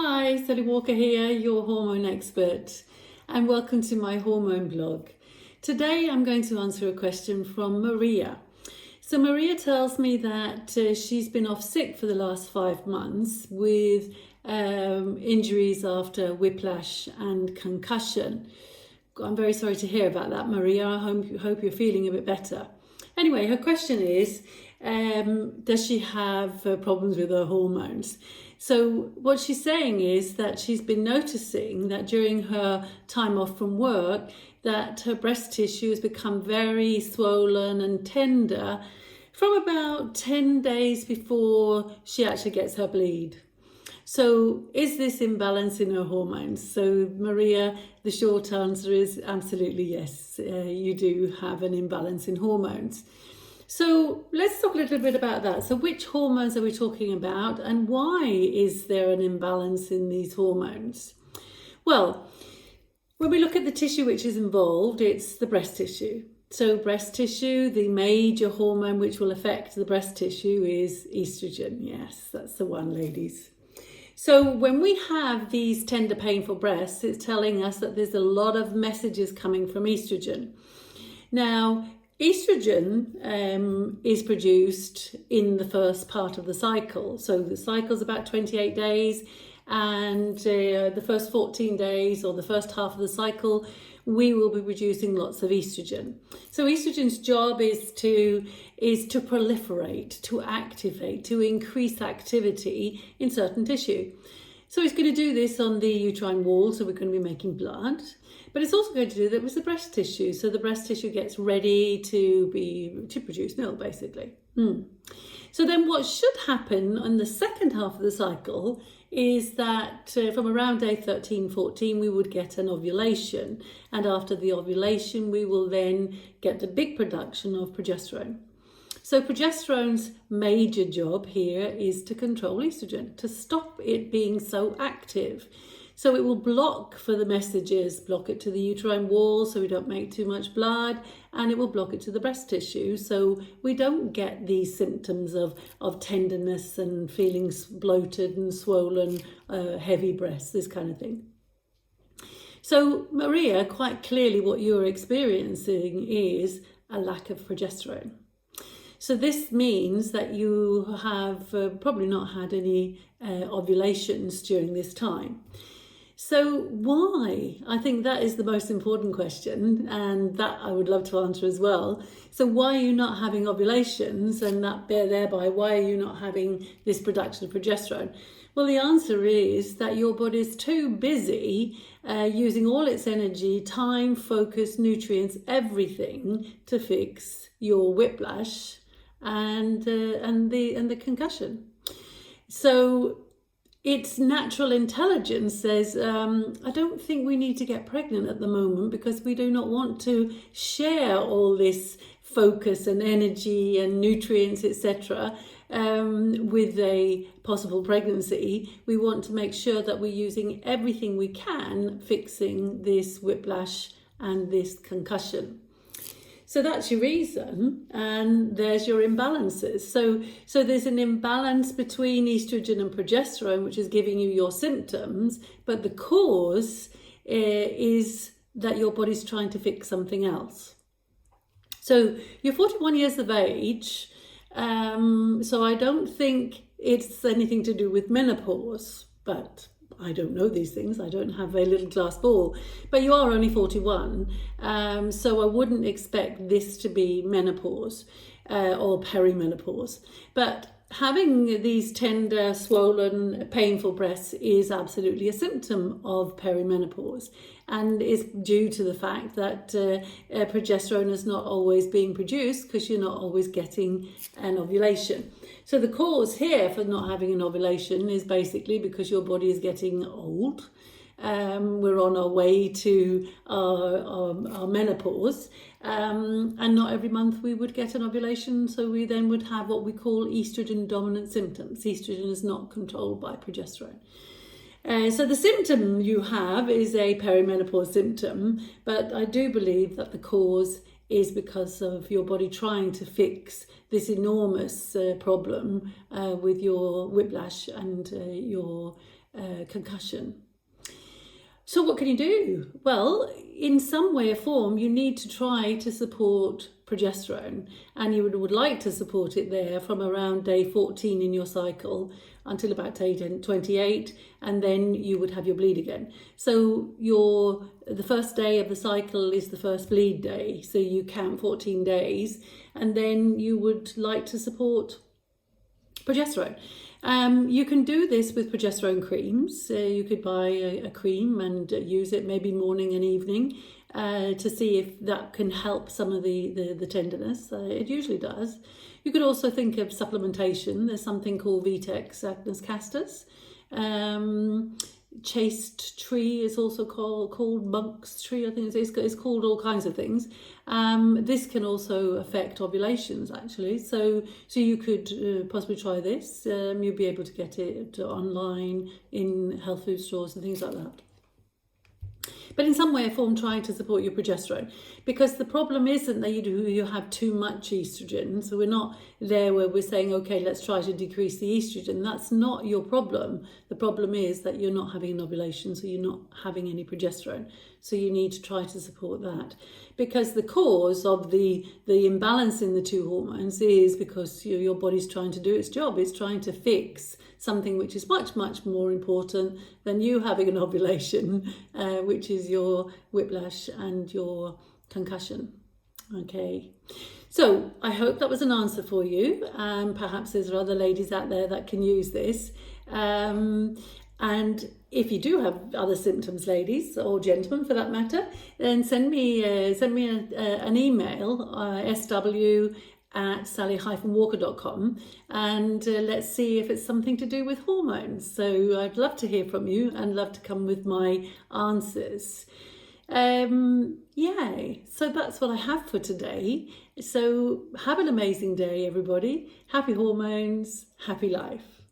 Hi, Sally Walker here, your hormone expert, and welcome to my hormone blog. Today I'm going to answer a question from Maria. So Maria tells me that she's been off sick for the last 5 months with injuries after whiplash and concussion. I'm very sorry to hear about that, Maria. I hope you're feeling a bit better. Anyway, her question is, does she have problems with her hormones? So what she's saying is that she's been noticing that during her time off from work, that her breast tissue has become very swollen and tender from about 10 days before she actually gets her bleed. So is this imbalance in her hormones? So Maria, the short answer is absolutely yes. You do have an imbalance in hormones. So let's talk a little bit about that. So which hormones are we talking about, and why is there an imbalance in these hormones? Well, when we look at the tissue which is involved, it's the breast tissue. So breast tissue, the major hormone which will affect the breast tissue is estrogen. Yes, that's the one, ladies. So when we have these tender, painful breasts, it's telling us that there's a lot of messages coming from estrogen. Now, estrogen is produced in the first part of the cycle. So the cycle's about 28 days, and the first 14 days or the first half of the cycle, we will be producing lots of estrogen. So estrogen's job is to proliferate, to activate, to increase activity in certain tissue. So it's going to do this on the uterine wall, so we're going to be making blood. But it's also going to do that with the breast tissue. So the breast tissue gets ready to produce milk, basically. So then what should happen in the second half of the cycle is that from around day 13, 14, we would get an ovulation. And after the ovulation, we will then get the big production of progesterone. So progesterone's major job here is to control estrogen, to stop it being so active. So it will block for the messages, block it to the uterine wall so we don't make too much blood, and it will block it to the breast tissue so we don't get these symptoms of tenderness and feeling bloated and swollen, heavy breasts, this kind of thing. So Maria, quite clearly what you're experiencing is a lack of progesterone. So this means that you have probably not had any ovulations during this time. So why? I think that is the most important question, and that I would love to answer as well. So why are you not having ovulations, and that thereby why are you not having this production of progesterone? Well, the answer is that your body is too busy using all its energy, time, focus, nutrients, everything to fix your whiplash and the concussion. So its natural intelligence says, I don't think we need to get pregnant at the moment because we do not want to share all this focus and energy and nutrients, etc., with a possible pregnancy. We want to make sure that we're using everything we can fixing this whiplash and this concussion. So that's your reason, and there's your imbalances. So there's an imbalance between estrogen and progesterone, which is giving you your symptoms, but the cause is that your body's trying to fix something else. So you're 41 years of age, so I don't think it's anything to do with menopause, but I don't know these things. I don't have a little glass ball, but you are only 41. So I wouldn't expect this to be menopause or perimenopause. But having these tender, swollen, painful breasts is absolutely a symptom of perimenopause, and is due to the fact that progesterone is not always being produced because you're not always getting an ovulation. So the cause here for not having an ovulation is basically because your body is getting old. We're on our way to our menopause, and not every month we would get an ovulation, so we then would have what we call estrogen dominant symptoms. Estrogen is not controlled by progesterone. So the symptom you have is a perimenopause symptom, but I do believe that the cause is because of your body trying to fix this enormous problem with your whiplash and your concussion. So what can you do? Well, in some way or form, you need to try to support progesterone, and you would like to support it there from around day 14 in your cycle until about day 28, and then you would have your bleed again. So the first day of the cycle is the first bleed day, so you count 14 days, and then you would like to support progesterone. You can do this with progesterone creams. You could buy a cream and use it maybe morning and evening to see if that can help some of the tenderness. It usually does. You could also think of supplementation. There's something called Vitex acnes castus. Chaste tree is also called monk's tree. I think it's called all kinds of things. This can also affect ovulations, actually. So you could possibly try this. You'll be able to get it online in health food stores and things like that. But in some way or form, trying to support your progesterone, because the problem isn't that you have too much estrogen. So we're not there where we're saying, okay, let's try to decrease the estrogen. That's not your problem. The problem is that you're not having an ovulation, so you're not having any progesterone. So you need to try to support that, because the cause of the imbalance in the two hormones is because your body's trying to do its job. It's trying to fix something which is much, much more important than you having an ovulation, which is your whiplash and your concussion. Okay, so I hope that was an answer for you. Perhaps there's other ladies out there that can use this. And if you do have other symptoms, ladies, or gentlemen for that matter, then send me an email, sw@sally-walker.com, and let's see if it's something to do with hormones. So I'd love to hear from you and love to come with my answers. So that's what I have for today. So have an amazing day, everybody. Happy hormones, happy life.